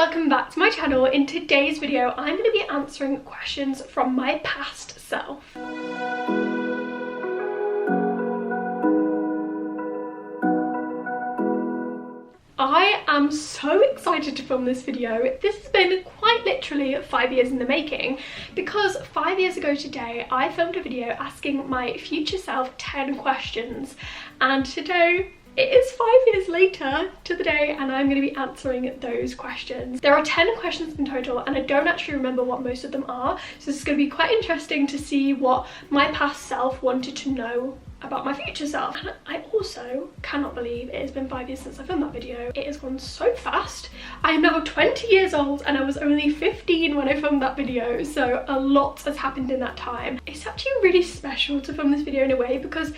welcome back to my channel. In today's video I'm going to be answering questions from my past self. I am so excited to film this video. This has been quite literally 5 years in the making, because 5 years ago today I filmed a video asking my future self 10 questions, and today it is 5 years later to the day and I'm going to be answering those questions. There are 10 questions in total and I don't actually remember what most of them are, so this is going to be quite interesting to see what my past self wanted to know about my future self. And I also cannot believe it has been 5 years since I filmed that video. It has gone so fast. I am now 20 years old and I was only 15 when I filmed that video, so a lot has happened in that time. It's actually really special to film this video in a way because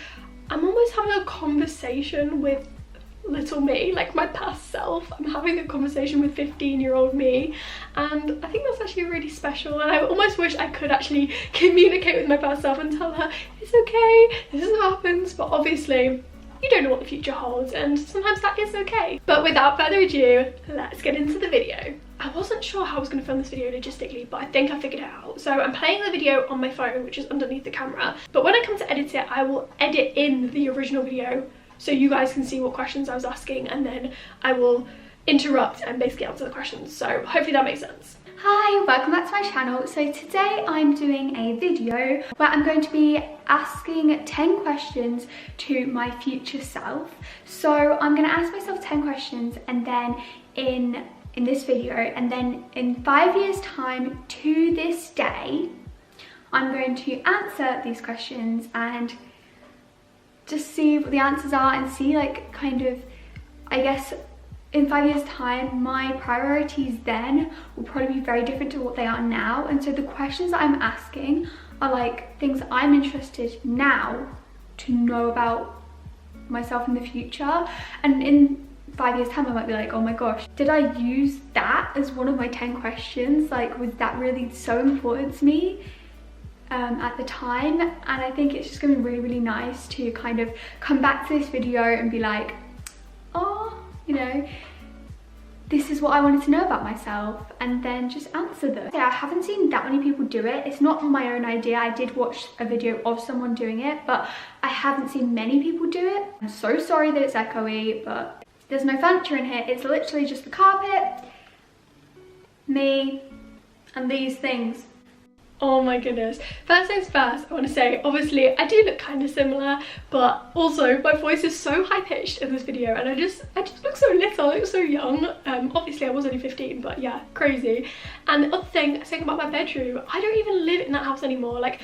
I'm almost having a conversation with little me, like my past self. I'm having a conversation with 15-year-old me, and I think that's actually really special, and I almost wish I could actually communicate with my past self and tell her it's okay, this is what happens, but obviously you don't know what the future holds and sometimes that is okay. But without further ado, let's get into the video. I wasn't sure how I was going to film this video logistically, but I think I figured it out. So I'm playing the video on my phone, which is underneath the camera, but when I come to edit it, I will edit in the original video so you guys can see what questions I was asking, and then I will interrupt and basically answer the questions. So hopefully that makes sense. Hi, welcome back to my channel. So today I'm doing a video where I'm going to be asking 10 questions to my future self. So I'm going to ask myself 10 questions, and then in this video, and then in 5 years time to this day, I'm going to answer these questions and just see what the answers are and see, like, kind of, I guess in 5 years time my priorities then will probably be very different to what they are now, and so the questions that I'm asking are like things I'm interested now to know about myself in the future. And in 5 years time I might be like, oh my gosh, did I use that as one of my 10 questions? Like, was that really so important to me at the time? And I think it's just gonna be really, really nice to kind of come back to this video and be like, oh, you know, this is what I wanted to know about myself, and then just answer them. Yeah, I haven't seen that many people do it. It's not my own idea. I did watch a video of someone doing it, but I haven't seen many people do it. I'm so sorry that it's echoey, but there's no furniture in here. It's literally just the carpet, me, and these things. Oh my goodness. First things first, I want to say, obviously I do look kind of similar, but also my voice is so high-pitched in this video, and I just look so little, I look so young. Obviously I was only 15, but yeah, crazy. And the other thing, saying about my bedroom, I don't even live in that house anymore. Like,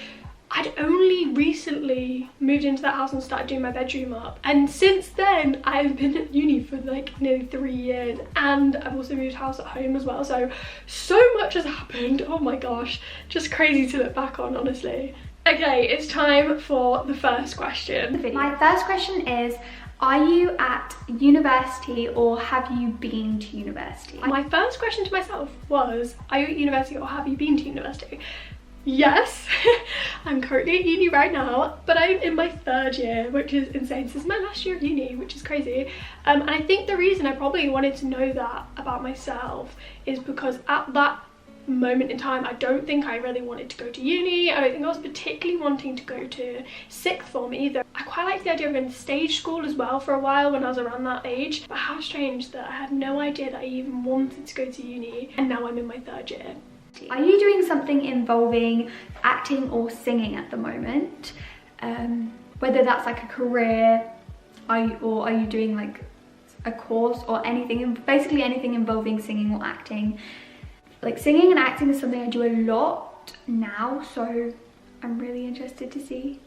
I'd only recently moved into that house and started doing my bedroom up, and since then I've been at uni for like nearly 3 years, and I've also moved house at home as well, so much has happened. Oh my gosh, just crazy to look back on, honestly. Okay, it's time for the first question. My first question is, are you at university or have you been to university? My first question to myself was, are you at university or have you been to university? Yes, I'm currently at uni right now, but I'm in my 3rd year, which is insane. This is my last year of uni, which is crazy. And I think the reason I probably wanted to know that about myself is because at that moment in time, I don't think I really wanted to go to uni. I don't think I was particularly wanting to go to 6th form either. I quite liked the idea of going to stage school as well for a while when I was around that age. But how strange that I had no idea that I even wanted to go to uni, and now I'm in my 3rd year. Are you doing something involving acting or singing at the moment? Whether that's like a career, or are you doing like a course or anything, basically anything involving singing or acting. Like, singing and acting is something I do a lot now, so I'm really interested to see,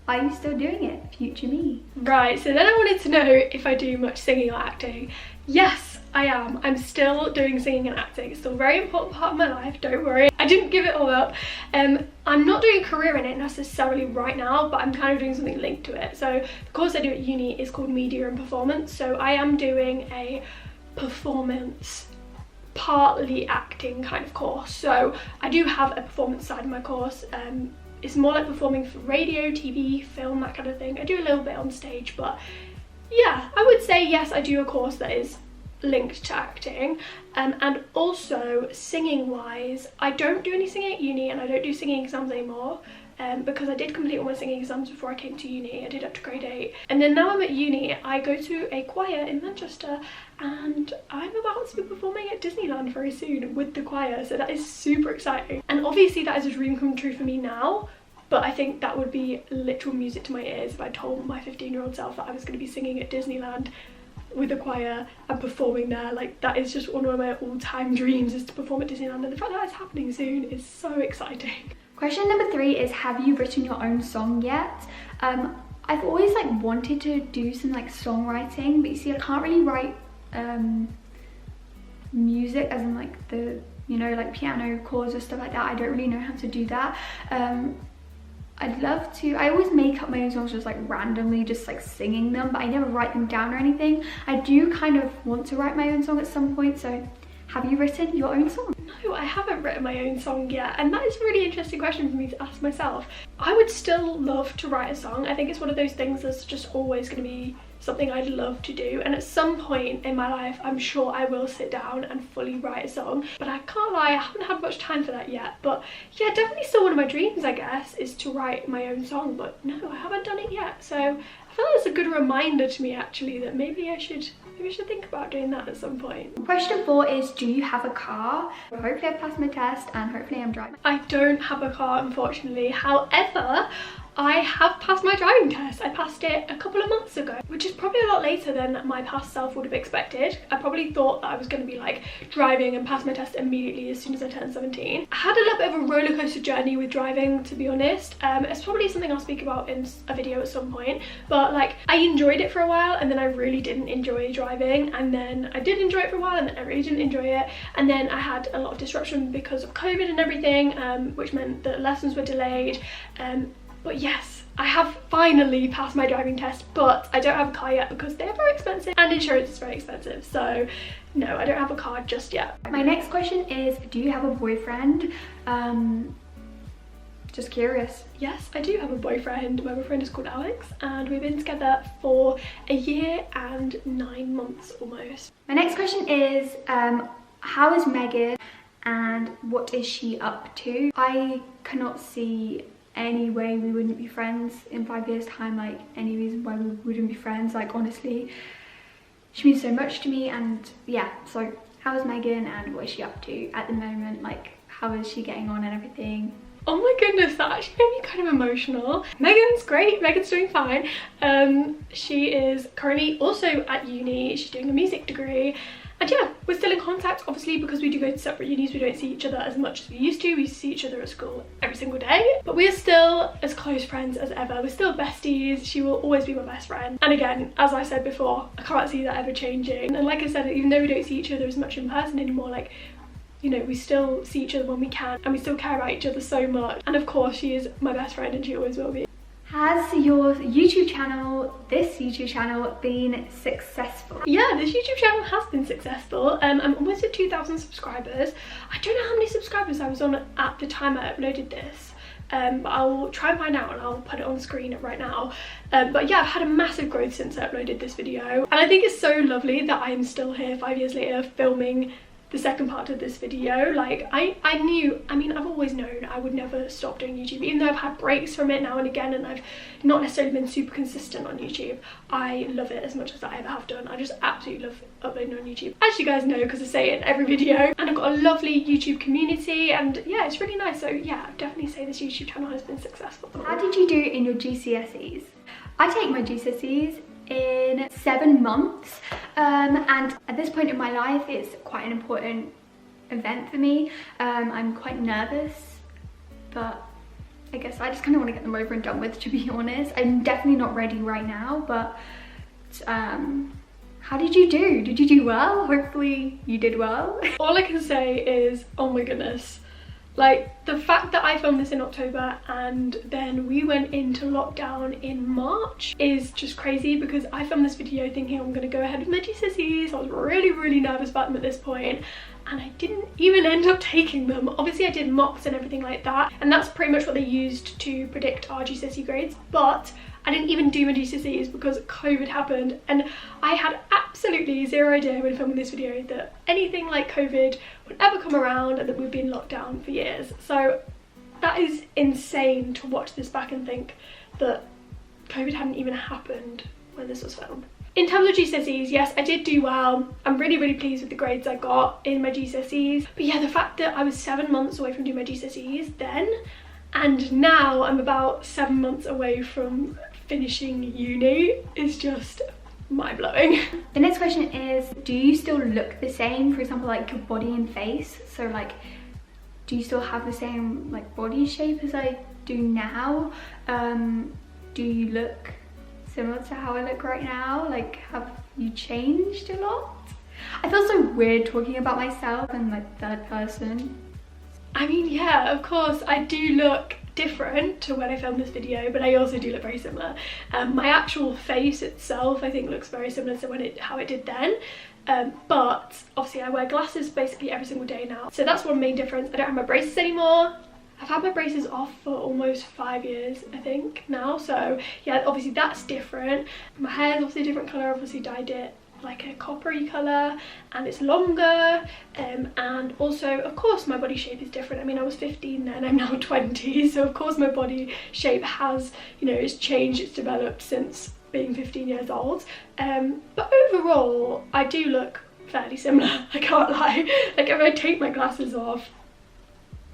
are you still doing it, future me? Right, so then I wanted to know if I do much singing or acting. Yes, I am. I'm still doing singing and acting. It's still a very important part of my life, don't worry. I didn't give it all up. I'm not doing a career in it necessarily right now, but I'm kind of doing something linked to it. So the course I do at uni is called Media and Performance. So I am doing a performance, partly acting kind of course. So I do have a performance side of my course. It's more like performing for radio, TV, film, that kind of thing. I do a little bit on stage, but yeah, I would say yes, I do a course that is linked to acting, and also singing wise, I don't do any singing at uni and I don't do singing exams anymore. Because I did complete all my singing exams before I came to uni. I did up to grade 8. And then now I'm at uni, I go to a choir in Manchester and I'm about to be performing at Disneyland very soon with the choir. So that is super exciting. And obviously that is a dream come true for me now. But I think that would be literal music to my ears if I told my 15-year-old self that I was going to be singing at Disneyland with a choir and performing there. Like, that is just one of my all-time dreams, is to perform at Disneyland. And the fact that it's happening soon is so exciting. Question number 3 is, have you written your own song yet? I've always like wanted to do some like songwriting, but you see I can't really write music as in like the, you know, like piano chords or stuff like that. I don't really know how to do that. I'd love to. I always make up my own songs just like randomly, just like singing them, but I never write them down or anything. I do kind of want to write my own song at some point, so have you written your own song? No, I haven't written my own song yet, and that is a really interesting question for me to ask myself. I would still love to write a song. I think it's one of those things that's just always going to be something I'd love to do, and at some point in my life I'm sure I will sit down and fully write a song, but I can't lie, I haven't had much time for that yet. But yeah, definitely still one of my dreams, I guess, is to write my own song, but no, I haven't done it yet. So I feel like it's a good reminder to me actually that maybe I should think about doing that at some point. Question 4 is, do you have a car? Well, hopefully I've passed my test and hopefully I'm driving. I don't have a car, unfortunately. However, I have passed my driving test. I passed it a couple of months ago, which is probably a lot later than my past self would have expected. I probably thought that I was going to be like driving and pass my test immediately as soon as I turned 17. I had a little bit of a roller coaster journey with driving, to be honest. It's probably something I'll speak about in a video at some point, but like I enjoyed it for a while and then I really didn't enjoy driving, and then I did enjoy it for a while and then I really didn't enjoy it, and then I had a lot of disruption because of COVID and everything, which meant that lessons were delayed. But yes, I have finally passed my driving test, but I don't have a car yet because they're very expensive and insurance is very expensive. So no, I don't have a car just yet. My next question is, do you have a boyfriend? Just curious. Yes, I do have a boyfriend. My boyfriend is called Alex and we've been together for a year and 9 months almost. My next question is, how is Megan and what is she up to? I cannot see any way we wouldn't be friends in 5 years time, like any reason why we wouldn't be friends. Like honestly, she means so much to me. And yeah, so how is Megan and what is she up to at the moment? Like how is she getting on and everything? Oh my goodness, that actually made me kind of emotional. Megan's great, Megan's doing fine. She is currently also at uni, she's doing a music degree. And yeah, we're still in contact, obviously, because we do go to separate unis. We don't see each other as much as we used to. We see each other at school every single day. But we are still as close friends as ever. We're still besties. She will always be my best friend. And again, as I said before, I can't see that ever changing. And like I said, even though we don't see each other as much in person anymore, like, you know, we still see each other when we can and we still care about each other so much. And of course, she is my best friend and she always will be. Has your YouTube channel, this YouTube channel, been successful? Yeah, this YouTube channel has been successful. I'm almost at 2,000 subscribers. I don't know how many subscribers I was on at the time I uploaded this. But I'll try and find out and I'll put it on screen right now. But yeah, I've had a massive growth since I uploaded this video. And I think it's so lovely that I'm still here 5 years later filming the second part of this video. Like I knew, I mean, I've always known I would never stop doing YouTube, even though I've had breaks from it now and again and I've not necessarily been super consistent on YouTube. I love it as much as I ever have done. I just absolutely love uploading on YouTube, as you guys know because I say it in every video. And I've got a lovely YouTube community and yeah, it's really nice. So yeah, I'd definitely say this YouTube channel has been successful. How did you do in your GCSEs? I take my GCSEs in 7 months, and at this point in my life it's quite an important event for me. I'm quite nervous, but I guess I just kind of want to get them over and done with, to be honest. I'm definitely not ready right now, but how did you do? Did you do well? Hopefully you did well. All I can say is, oh my goodness, like the fact that I filmed this in October and then we went into lockdown in March is just crazy, because I filmed this video thinking I'm going to go ahead with my GCSEs. I was really nervous about them at this point and I didn't even end up taking them. Obviously I did mocks and everything like that, and that's pretty much what they used to predict our GCSE grades, but I didn't even do my GCSEs because COVID happened, and I had absolutely zero idea when filming this video that anything like COVID would ever come around and that we've been locked down for years. So that is insane to watch this back and think that COVID hadn't even happened when this was filmed. In terms of GCSEs, yes, I did do well. I'm really pleased with the grades I got in my GCSEs. But yeah, the fact that I was 7 months away from doing my GCSEs then, and now I'm about 7 months away from finishing uni is just mind-blowing. The next question is, do you still look the same? For example, like your body and face. So like, do you still have the same like body shape as I do now? Do you look similar to how I look right now? Like, have you changed a lot? I feel so weird talking about myself in like third person. I mean, yeah, of course I do look different to when I filmed this video, but I also do look very similar. My actual face itself I think looks very similar to how it did then, but obviously I wear glasses basically every single day now, so that's one main difference. I don't have my braces anymore. I've had my braces off for almost 5 years, I think, now. So yeah, obviously that's different. My hair is obviously a different colour. Obviously dyed it like a coppery colour, and it's longer. And also, of course, my body shape is different. I mean, I was 15 then, I'm now 20. So of course my body shape has, you know, it's changed, it's developed since being 15 years old. But overall, I do look fairly similar, I can't lie. Like, if I take my glasses off,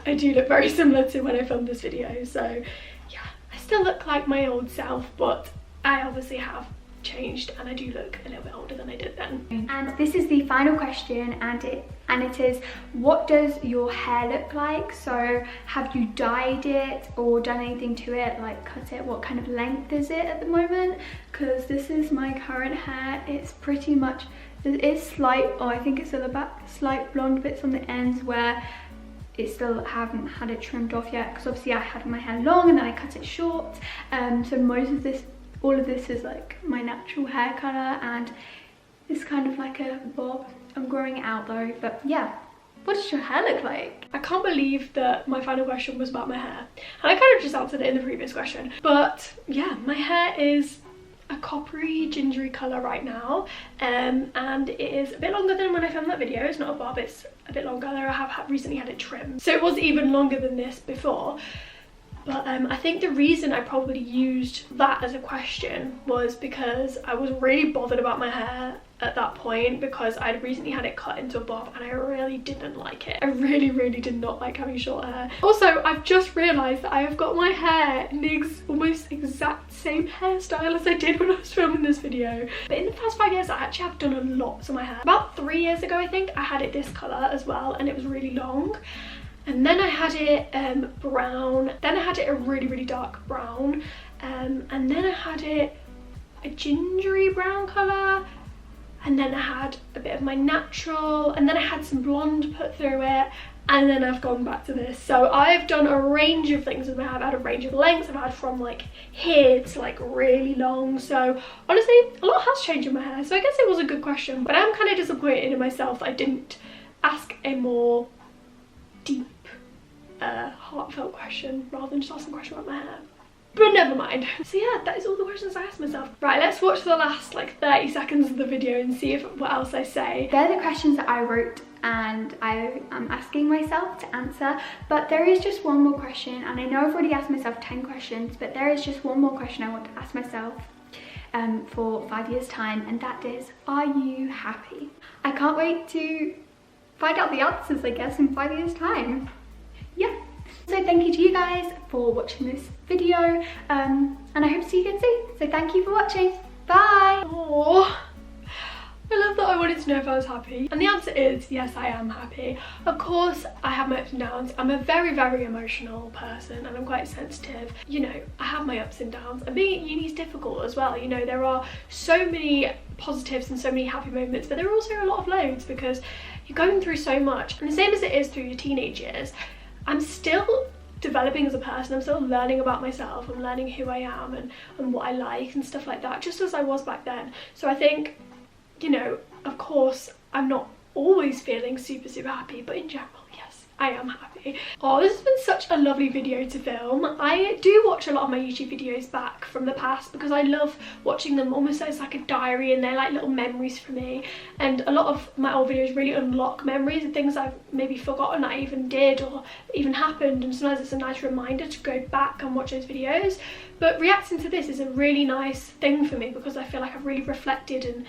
I do look very similar to when I filmed this video. So yeah, I still look like my old self, but I obviously have changed and I do look a little bit older than I did then. And this is the final question, and it is, what does your hair look like? So have you dyed it or done anything to it, like cut it? What kind of length is it at the moment? Because this is my current hair. It's pretty much, there is slight, or I think it's at the back, slight blonde bits on the ends where it still haven't had it trimmed off yet, because obviously I had my hair long and then I cut it short. So most of this, all of this is like my natural hair colour, and it's kind of like a bob. I'm growing it out though, but yeah. What does your hair look like? I can't believe that my final question was about my hair, and I kind of just answered it in the previous question. But yeah, my hair is a coppery gingery colour right now, and it is a bit longer than when I filmed that video. It's not a bob, it's a bit longer. I have recently had it trimmed, so it was even longer than this before. But I think the reason I probably used that as a question was because I was really bothered about my hair at that point, because I'd recently had it cut into a bob and I really didn't like it. I really did not like having short hair. Also, I've just realised that I have got my hair in the almost exact same hairstyle as I did when I was filming this video. But in the past 5 years, I actually have done a lot to my hair. About 3 years ago, I think, I had it this colour as well, and it was really long. And then I had it brown, then I had it a really dark brown, and then I had it a gingery brown colour, and then I had a bit of my natural, and then I had some blonde put through it, and then I've gone back to this. So I've done a range of things with my hair. I've had a range of lengths. I've had from like here to like really long. So honestly, a lot has changed in my hair. So I guess it was a good question, but I'm kind of disappointed in myself that I didn't ask a more deep, heartfelt question rather than just asking a question about my hair. But never mind. So yeah, that is all the questions I asked myself. Right, let's watch the last like 30 seconds of the video and see what else I say. They're the questions that I wrote and I am asking myself to answer, but there is just one more question, and I know I've already asked myself 10 questions, but there is just one more question I want to ask myself for 5 years time, and that is, are you happy? I can't wait to find out the answers, I guess, in 5 years time. Yeah. So thank you to you guys for watching this video, and I hope to see you again soon. So thank you for watching. Bye. Aww. I love that I wanted to know if I was happy, and the answer is yes, I am happy. Of course, I have my ups and downs. I'm a very emotional person, and I'm quite sensitive. You know, I have my ups and downs, and being at uni is difficult as well. You know, there are so many positives and so many happy moments, but there are also a lot of loads because you're going through so much. And the same as it is through your teenage years, I'm still developing as a person. I'm still learning about myself. I'm learning who I am and what I like and stuff like that, just as I was back then. So I think, you know, of course, I'm not always feeling super happy, but in general, yes, I am happy. day. Oh, this has been such a lovely video to film. I do watch a lot of my YouTube videos back from the past because I love watching them almost as like a diary, and they're like little memories for me. And a lot of my old videos really unlock memories of things I've maybe forgotten I even did or even happened, and sometimes it's a nice reminder to go back and watch those videos. But reacting to this is a really nice thing for me because I feel like I've really reflected and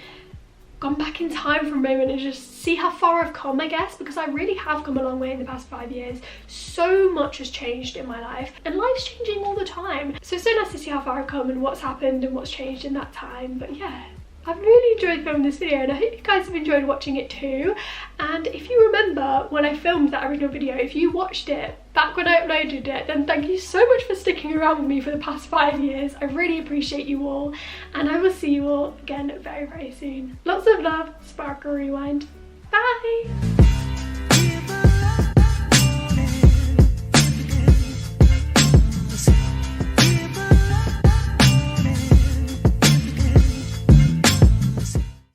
gone back in time for a moment and just see how far I've come, I guess, because I really have come a long way in the past 5 years. So much has changed in my life, and life's changing all the time. So it's so nice to see how far I've come and what's happened and what's changed in that time. But yeah, I've really enjoyed filming this video, and I hope you guys have enjoyed watching it too. And if you remember when I filmed that original video, if you watched it back when I uploaded it, then thank you so much for sticking around with me for the past 5 years. I really appreciate you all, and I will see you all again very, very soon. Lots of love, Sparkle Rewind. Bye!